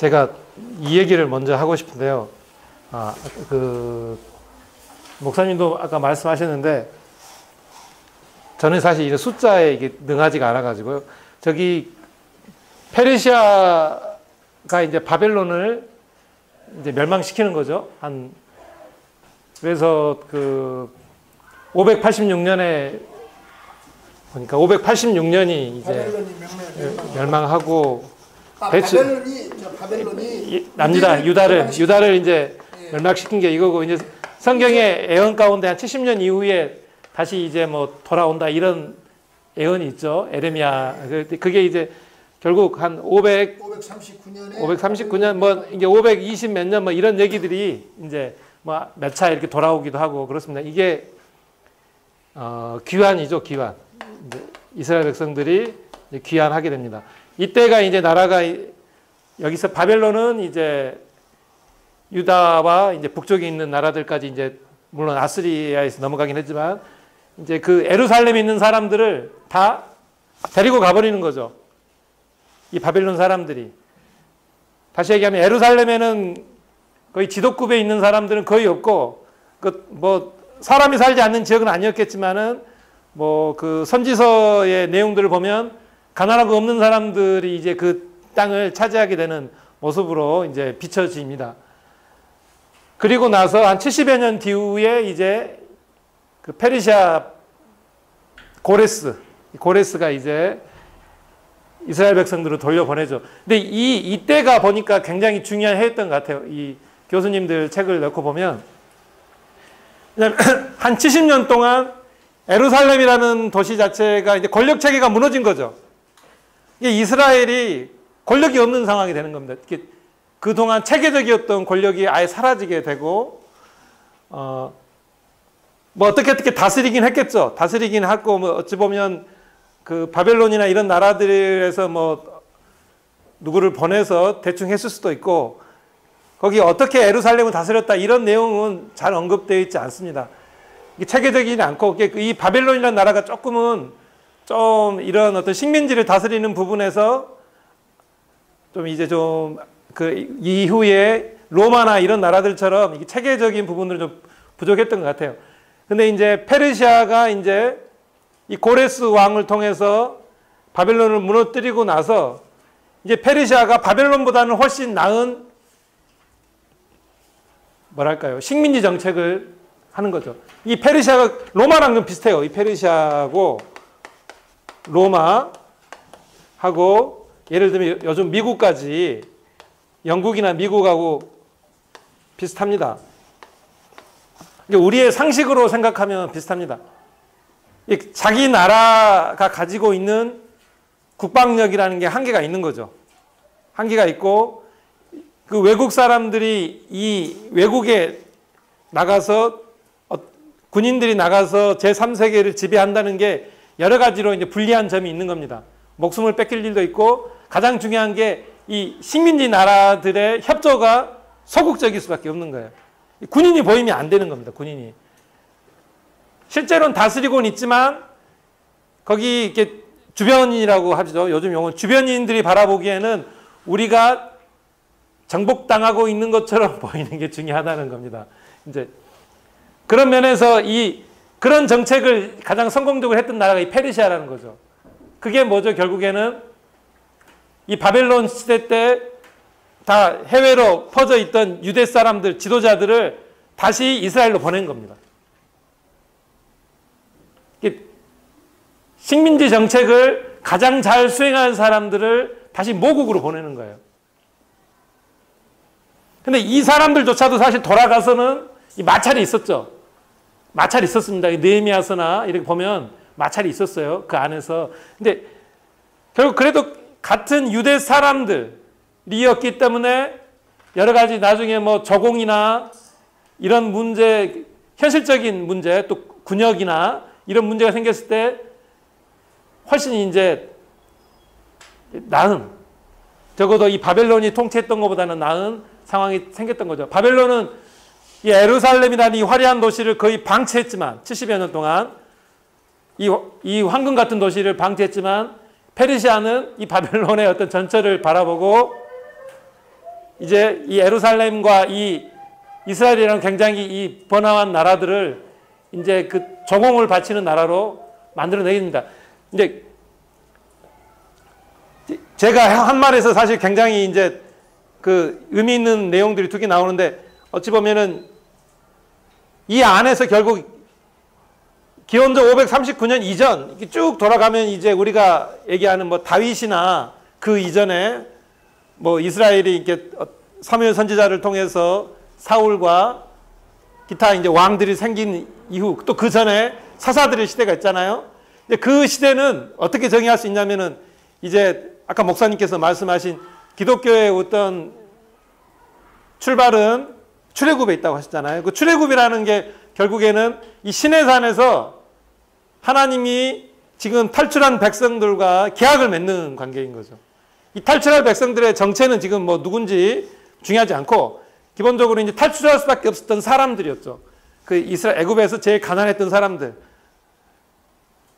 제가 이 얘기를 먼저 하고 싶은데요. 목사님도 아까 말씀하셨는데, 저는 사실 이런 숫자에 이게 능하지가 않아가지고요. 저기, 페르시아가 이제 바벨론을 이제 멸망시키는 거죠. 그래서 586년에 보니까 586년이 이제 멸망하고 바벨론이 납니다. 유다를 이제 멸망시킨 게 이거고, 이제 성경의 예언 가운데 한 70년 이후에 다시 이제 뭐 돌아온다 이런 예언이 있죠. 에레미야. 그게 이제 결국 한 539년 뭐 이게 520 몇 년 뭐 이런 얘기들이 이제 뭐 몇 차 이렇게 돌아오기도 하고 그렇습니다. 이게 귀환이죠, 귀환. 이제 이스라엘 백성들이 이제 귀환하게 됩니다. 이때가 이제 나라가 여기서 바벨론은 이제 유다와 이제 북쪽에 있는 나라들까지 이제 물론 아스리아에서 넘어가긴 했지만 이제 그 예루살렘에 있는 사람들을 다 데리고 가버리는 거죠. 이 바벨론 사람들이. 다시 얘기하면 예루살렘에는 거의 지도급에 있는 사람들은 거의 없고, 뭐 사람이 살지 않는 지역은 아니었겠지만은 뭐 그 선지서의 내용들을 보면 가난하고 없는 사람들이 이제 그 땅을 차지하게 되는 모습으로 이제 비춰집니다. 그리고 나서 한 70여 년 뒤후에 이제 그 페르시아 고레스가 이제 이스라엘 백성들을 돌려보내죠. 근데 이때가 보니까 굉장히 중요한 해였던 것 같아요. 이 교수님들 책을 넣고 보면. 한 70년 동안 예루살렘이라는 도시 자체가 이제 권력 체계가 무너진 거죠. 이게 이스라엘이 권력이 없는 상황이 되는 겁니다. 그동안 체계적이었던 권력이 아예 사라지게 되고, 뭐 어떻게 다스리긴 했겠죠. 다스리긴 하고, 뭐 어찌 보면 그 바벨론이나 이런 나라들에서 뭐 누구를 보내서 대충 했을 수도 있고, 거기 어떻게 예루살렘을 다스렸다 이런 내용은 잘 언급되어 있지 않습니다. 이게 체계적이지 않고, 이 바벨론이라는 나라가 조금은 좀 이런 어떤 식민지를 다스리는 부분에서 좀 이제 좀 그 이후에 로마나 이런 나라들처럼 이게 체계적인 부분들은 좀 부족했던 것 같아요. 근데 이제 페르시아가 이제 이 고레스 왕을 통해서 바벨론을 무너뜨리고 나서 이제 페르시아가 바벨론보다는 훨씬 나은 뭐랄까요, 식민지 정책을 하는 거죠. 이 페르시아가 로마랑 좀 비슷해요. 이 페르시아하고 로마하고 예를 들면 요즘 미국까지 영국이나 미국하고 비슷합니다. 우리의 상식으로 생각하면 비슷합니다. 자기 나라가 가지고 있는 국방력이라는 게 한계가 있는 거죠. 한계가 있고, 그 외국 사람들이 이 외국에 나가서 군인들이 나가서 제3세계를 지배한다는 게 여러 가지로 이제 불리한 점이 있는 겁니다. 목숨을 뺏길 일도 있고, 가장 중요한 게 이 식민지 나라들의 협조가 소극적일 수밖에 없는 거예요. 군인이 보이면 안 되는 겁니다. 군인이. 실제로는 다스리고는 있지만 거기 이렇게 주변인이라고 하죠. 요즘 용어는 주변인들이 바라보기에는 우리가 정복당하고 있는 것처럼 보이는 게 중요하다는 겁니다. 이제 그런 면에서 그런 정책을 가장 성공적으로 했던 나라가 이 페르시아라는 거죠. 그게 뭐죠? 결국에는 이 바벨론 시대 때 다 해외로 퍼져 있던 유대 사람들, 지도자들을 다시 이스라엘로 보낸 겁니다. 식민지 정책을 가장 잘 수행하는 사람들을 다시 모국으로 보내는 거예요. 근데 이 사람들조차도 사실 돌아가서는 이 마찰이 있었죠. 마찰이 있었습니다. 느헤미야서나 이렇게 보면 마찰이 있었어요. 그 안에서. 근데 결국 그래도 같은 유대 사람들이었기 때문에 여러 가지 나중에 뭐 저공이나 이런 문제, 현실적인 문제, 또 군역이나 이런 문제가 생겼을 때 훨씬 이제 나은, 적어도 이 바벨론이 통치했던 것보다는 나은 상황이 생겼던 거죠. 바벨론은 이 예루살렘이라는 이 화려한 도시를 거의 방치했지만 70여 년 동안 이 황금 같은 도시를 방치했지만 페르시아는 이 바벨론의 어떤 전철을 바라보고 이제 이 예루살렘과 이 이스라엘이라는 굉장히 이 번화한 나라들을 이제 그 조공을 바치는 나라로 만들어내겠습니다. 이제 제가 한 말에서 사실 굉장히 이제 그 의미 있는 내용들이 두 개 나오는데 어찌 보면은 이 안에서 결국 기원전 539년 이전 이렇게 쭉 돌아가면 이제 우리가 얘기하는 뭐 다윗이나 그 이전에 뭐 이스라엘이 이렇게 사무엘 선지자를 통해서 사울과 기타 이제 왕들이 생긴 이후 또 그 전에 사사들의 시대가 있잖아요. 근데 그 시대는 어떻게 정의할 수 있냐면은 이제 아까 목사님께서 말씀하신 기독교의 어떤 출발은 출애굽에 있다고 하셨잖아요. 그 출애굽이라는 게 결국에는 이 시내산에서 하나님이 지금 탈출한 백성들과 계약을 맺는 관계인 거죠. 이 탈출할 백성들의 정체는 지금 뭐 누군지 중요하지 않고 기본적으로 이제 탈출할 수밖에 없었던 사람들이었죠. 그 이스라엘 애굽에서 제일 가난했던 사람들,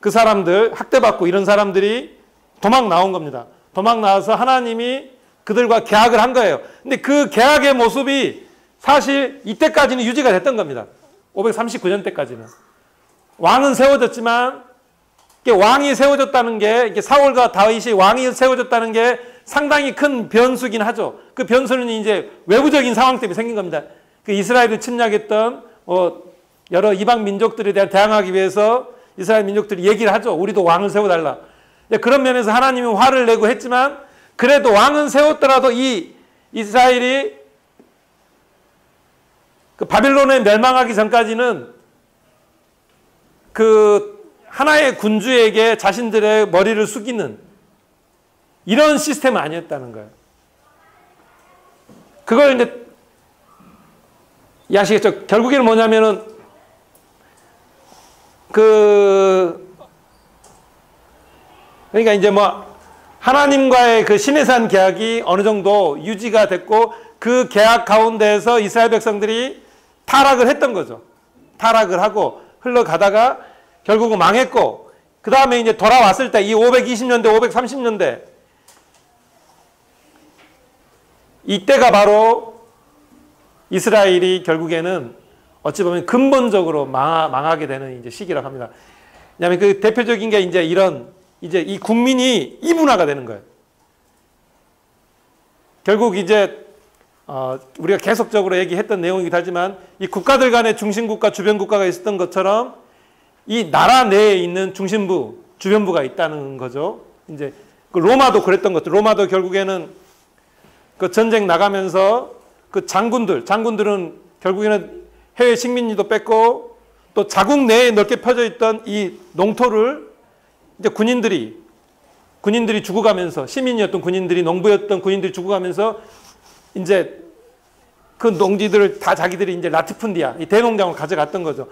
그 사람들 학대받고 이런 사람들이 도망 나온 겁니다. 도망 나와서 하나님이 그들과 계약을 한 거예요. 근데 그 계약의 모습이 사실 이때까지는 유지가 됐던 겁니다. 539년 때까지는. 왕은 세워졌지만 왕이 세워졌다는 게 사울과 다윗이 왕이 세워졌다는 게 상당히 큰 변수긴 하죠. 그 변수는 이제 외부적인 상황 때문에 생긴 겁니다. 그 이스라엘을 침략했던 여러 이방 민족들에 대해 대항하기 위해서 이스라엘 민족들이 얘기를 하죠. 우리도 왕을 세워달라. 그런 면에서 하나님은 화를 내고 했지만 그래도 왕은 세웠더라도 이 이스라엘이 그 바빌론에 멸망하기 전까지는 그 하나의 군주에게 자신들의 머리를 숙이는 이런 시스템은 아니었다는 거예요. 그걸 이제 이해하시겠죠? 결국에는 뭐냐면은 그러니까 이제 뭐 하나님과의 그 시내산 계약이 어느 정도 유지가 됐고 그 계약 가운데에서 이스라엘 백성들이 타락을 했던 거죠. 타락을 하고 흘러가다가 결국은 망했고 그 다음에 이제 돌아왔을 때 이 520년대, 530년대 이때가 바로 이스라엘이 결국에는 어찌 보면 근본적으로 망하게 되는 이제 시기라고 합니다. 왜냐하면 그 대표적인 게 이제 이제 이 국민이 이분화가 되는 거예요. 결국 이제 우리가 계속적으로 얘기했던 내용이기도 하지만 이 국가들 간의 중심국가, 주변국가가 있었던 것처럼 이 나라 내에 있는 중심부, 주변부가 있다는 거죠. 이제 그 로마도 그랬던 것들. 로마도 결국에는 그 전쟁 나가면서 그 장군들은 결국에는 해외 식민지도 뺐고 또 자국 내에 넓게 펴져 있던 이 농토를 이제 군인들이 죽어가면서 시민이었던 군인들이 농부였던 군인들이 죽어가면서 이제 그 농지들을 다 자기들이 이제 라티푼디아 이 대농장으로 가져갔던 거죠.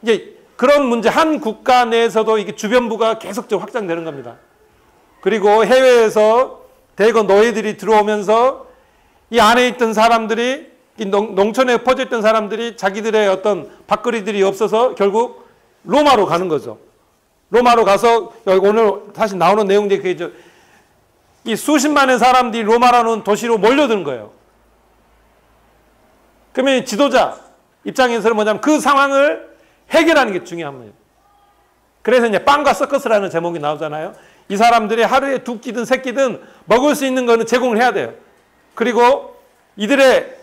이제 그런 문제 한 국가 내에서도 이게 주변부가 계속적으로 확장되는 겁니다. 그리고 해외에서 대거 노예들이 들어오면서 이 안에 있던 사람들이 이 농촌에 퍼져 있던 사람들이 자기들의 어떤 밥거리들이 없어서 결국 로마로 가는 거죠. 로마로 가서 오늘 다시 나오는 내용들이 그게 이 수십만의 사람들이 로마라는 도시로 몰려드는 거예요. 그러면 지도자 입장에서는 뭐냐면 그 상황을 해결하는 게 중요한 거예요. 그래서 이제 빵과 서커스라는 제목이 나오잖아요. 이 사람들이 하루에 두 끼든 세 끼든 먹을 수 있는 거는 제공을 해야 돼요. 그리고 이들의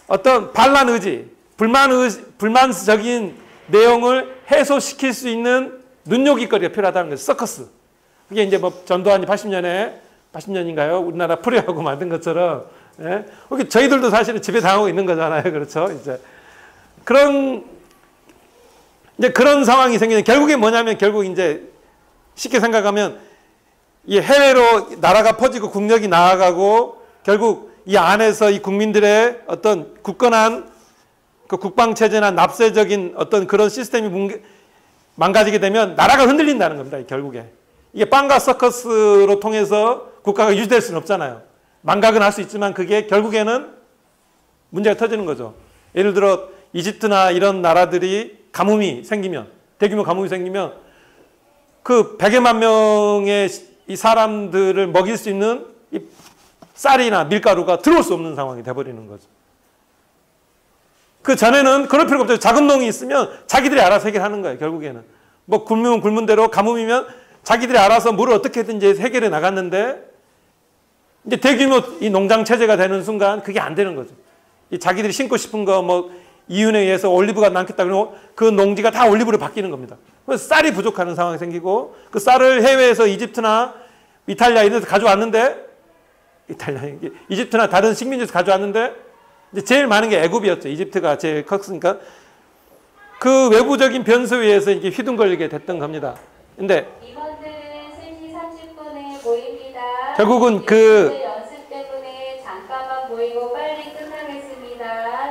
어떤 반란 의지, 불만적인 내용을 해소시킬 수 있는 눈요깃거리가 필요하다는 거죠. 서커스. 그게 이제 뭐 전두환이 80년인가요? 우리나라 프로야구 만든 것처럼, 예? 저희들도 사실은 집에 당하고 있는 거잖아요. 그렇죠? 이제 그런 상황이 생기는 결국에 뭐냐면 결국 이제 쉽게 생각하면 이 해외로 나라가 퍼지고 국력이 나아가고 결국 이 안에서 이 국민들의 어떤 굳건한 그 국방체제나 납세적인 어떤 그런 시스템이 망가지게 되면 나라가 흔들린다는 겁니다. 결국에. 이게 빵과 서커스로 통해서 국가가 유지될 수는 없잖아요. 망각은 할 수 있지만 그게 결국에는 문제가 터지는 거죠. 예를 들어 이집트나 이런 나라들이 가뭄이 생기면, 대규모 가뭄이 생기면 그 100여만 명의 이 사람들을 먹일 수 있는 이 쌀이나 밀가루가 들어올 수 없는 상황이 돼버리는 거죠. 그 전에는 그럴 필요가 없죠. 작은 농이 있으면 자기들이 알아서 해결하는 거예요. 결국에는 뭐 굶으면 굶은 대로, 가뭄이면 자기들이 알아서 물을 어떻게든지 해결해 나갔는데, 이제 대규모 이 농장 체제가 되는 순간 그게 안 되는 거죠. 이 자기들이 심고 싶은 거 뭐 이윤에 의해서 올리브가 남겠다 그러면 그 농지가 다 올리브로 바뀌는 겁니다. 그래서 쌀이 부족하는 상황이 생기고, 그 쌀을 해외에서 이집트나 이탈리아 이런 데서 가져왔는데, 이집트나 다른 식민지에서 가져왔는데, 이제 제일 많은 게 애굽이었죠. 이집트가 제일 컸으니까 그 외부적인 변수에 의해서 이게 휘둥거리게 됐던 겁니다. 근데 임원들은 3시 30분에 모입니다. 결국은 그 연습 때문에 잠깐만 모이고 빨리 끝나겠습니다.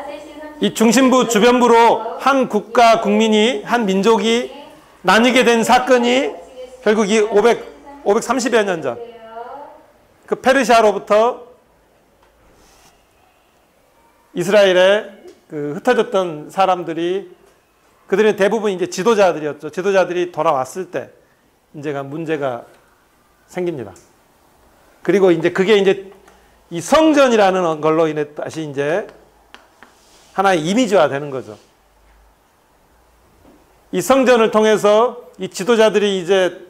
3시 30분 이 중심부 주변부로 한 국가 국민이, 한 민족이 나뉘게 된 사건이 결국 이 530여 년 전 그 페르시아로부터 이스라엘에 그 흩어졌던 사람들이, 그들은 대부분 이제 지도자들이었죠. 지도자들이 돌아왔을 때 이제가 문제가 생깁니다. 그리고 이제 그게 이제 이 성전이라는 걸로 인해 다시 이제 하나의 이미지화 되는 거죠. 이 성전을 통해서 이 지도자들이 이제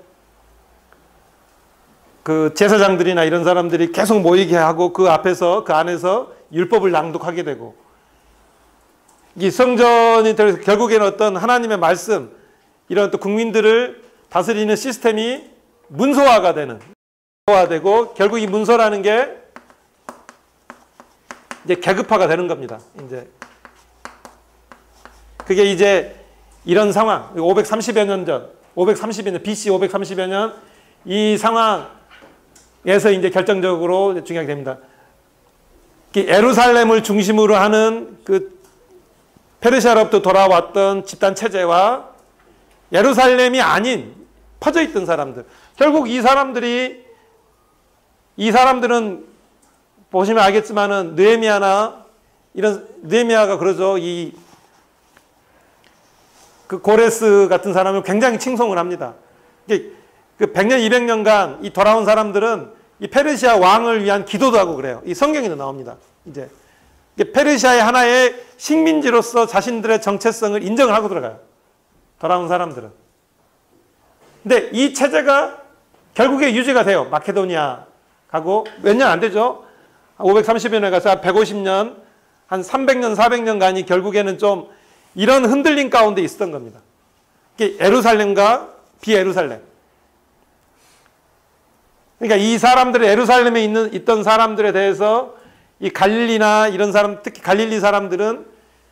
그 제사장들이나 이런 사람들이 계속 모이게 하고, 그 앞에서, 그 안에서 율법을 낭독하게 되고, 이 성전이 결국에는 어떤 하나님의 말씀, 이런 또 국민들을 다스리는 시스템이 문서화가 되는, 문서화되고, 결국 이 문서라는 게 이제 계급화가 되는 겁니다. 이제 그게 이제 이런 상황, 530여 년 전, 530여 년, BC 530여 년 이 상황에서 이제 결정적으로 중요하게 됩니다. 예루살렘을 중심으로 하는 그 페르시아로부터 돌아왔던 집단 체제와 예루살렘이 아닌 퍼져 있던 사람들, 결국 이 사람들은 보시면 알겠지만은 느헤미야나 이런, 느헤미야가 그러죠. 그 고레스 같은 사람을 굉장히 칭송을 합니다. 그 100년, 200년간 이 돌아온 사람들은 이 페르시아 왕을 위한 기도도 하고 그래요. 이 성경에도 나옵니다. 이제 페르시아의 하나의 식민지로서 자신들의 정체성을 인정을 하고 들어가요. 돌아온 사람들은. 근데 이 체제가 결국에 유지가 돼요. 마케도니아 가고 몇 년 안 되죠. 530여 년 가서 한 150년, 한 300년, 400년간이 결국에는 좀 이런 흔들림 가운데 있었던 겁니다. 예루살렘과 비예루살렘. 그러니까 이 사람들의, 예루살렘에 있던 사람들에 대해서 이 갈릴리나 이런 사람, 특히 갈릴리 사람들은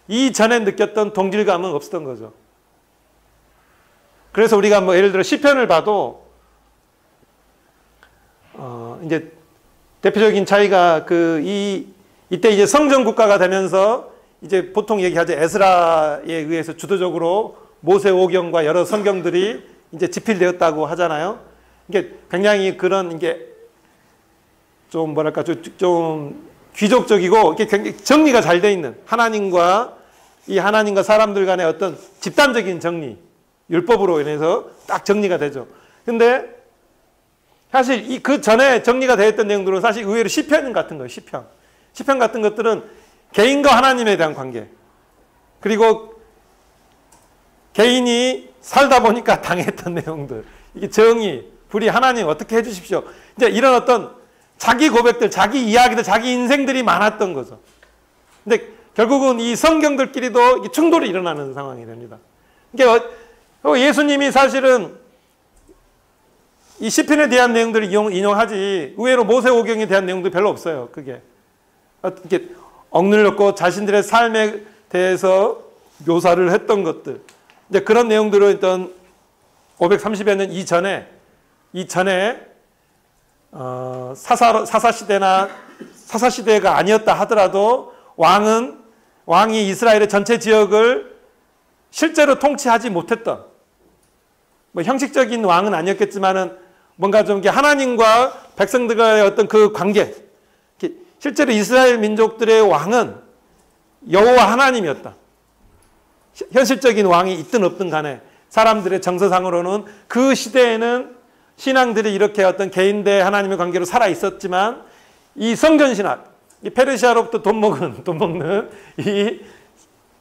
이전에 느꼈던 동질감은 없었던 거죠. 그래서 우리가 뭐 예를 들어 시편을 봐도 이제 대표적인 차이가 이때 이제 성전 국가가 되면서 이제 보통 얘기하죠. 에스라에 의해서 주도적으로 모세오경과 여러 성경들이 이제 집필되었다고 하잖아요. 이게 굉장히 그런 이게 좀 뭐랄까 좀 귀족적이고 이게 굉장히 정리가 잘 돼 있는, 하나님과 사람들 간의 어떤 집단적인 정리, 율법으로 인해서 딱 정리가 되죠. 근데 사실 그 전에 정리가 되어 있던 내용들은 사실 의외로 시편 같은 거예요. 시편 같은 것들은 개인과 하나님에 대한 관계, 그리고 개인이 살다 보니까 당했던 내용들, 이게 정의, 불의, 하나님 어떻게 해주십시오. 이제 이런 어떤 자기 고백들, 자기 이야기들, 자기 인생들이 많았던 거죠. 근데 결국은 이 성경들끼리도 충돌이 일어나는 상황이 됩니다. 그러니까 예수님이 사실은 이 시편에 대한 내용들을 인용하지 의외로 모세오경에 대한 내용도 별로 없어요. 그게 이렇게 억눌렸고 자신들의 삶에 대해서 묘사를 했던 것들, 이제 그런 내용들을 일단 530여 년 이전에 사사시대가 아니었다 하더라도 왕이 이스라엘의 전체 지역을 실제로 통치하지 못했던, 뭐 형식적인 왕은 아니었겠지만은 뭔가 좀 하나님과 백성들과의 어떤 그 관계, 실제로 이스라엘 민족들의 왕은 여호와 하나님이었다. 현실적인 왕이 있든 없든 간에 사람들의 정서상으로는 그 시대에는 신앙들이 이렇게 어떤 개인 대 하나님의 관계로 살아 있었지만, 이 성전 신학, 이 페르시아로부터 돈 먹는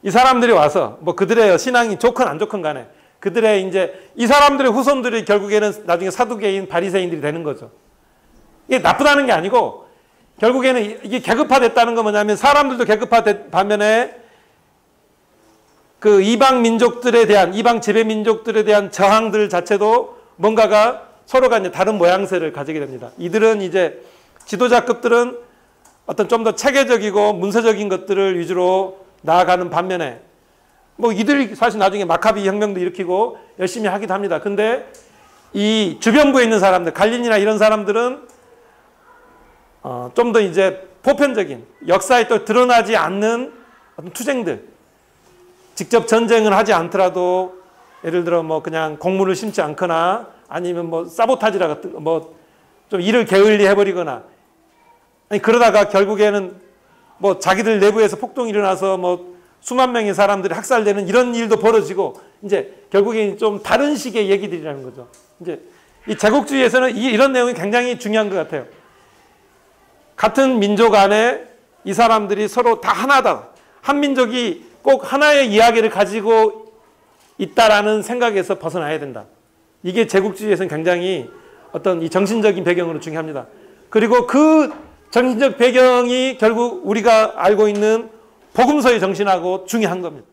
이 사람들이 와서 뭐 그들의 신앙이 좋건 안 좋건 간에 그들의 이제 이 사람들의 후손들이 결국에는 나중에 사두개인 바리새인들이 되는 거죠. 이게 나쁘다는 게 아니고 결국에는 이게 계급화됐다는 건 뭐냐면 사람들도 계급화된 반면에 그 이방 민족들에 대한 이방 지배 민족들에 대한 저항들 자체도 뭔가가 서로가 이제 다른 모양새를 가지게 됩니다. 이들은 이제 지도자급들은 어떤 좀 더 체계적이고 문서적인 것들을 위주로 나아가는 반면에 뭐 이들이 사실 나중에 마카비 혁명도 일으키고 열심히 하기도 합니다. 근데 이 주변부에 있는 사람들, 갈릴리나 이런 사람들은 좀 더 이제 보편적인 역사에 또 드러나지 않는 어떤 투쟁들, 직접 전쟁을 하지 않더라도 예를 들어 뭐 그냥 곡물을 심지 않거나 아니면 뭐 사보타지라 같은 뭐 좀 일을 게을리 해버리거나 아니 그러다가 결국에는 뭐 자기들 내부에서 폭동이 일어나서 뭐 수만 명의 사람들이 학살되는 이런 일도 벌어지고 이제 결국엔 좀 다른 식의 얘기들이라는 거죠. 이제 이 제국주의에서는 이런 내용이 굉장히 중요한 것 같아요. 같은 민족 안에 이 사람들이 서로 다 하나다. 한 민족이 꼭 하나의 이야기를 가지고 있다라는 생각에서 벗어나야 된다. 이게 제국주의에서는 굉장히 어떤 이 정신적인 배경으로 중요합니다. 그리고 그 정신적 배경이 결국 우리가 알고 있는 복음서의 정신하고 중요한 겁니다.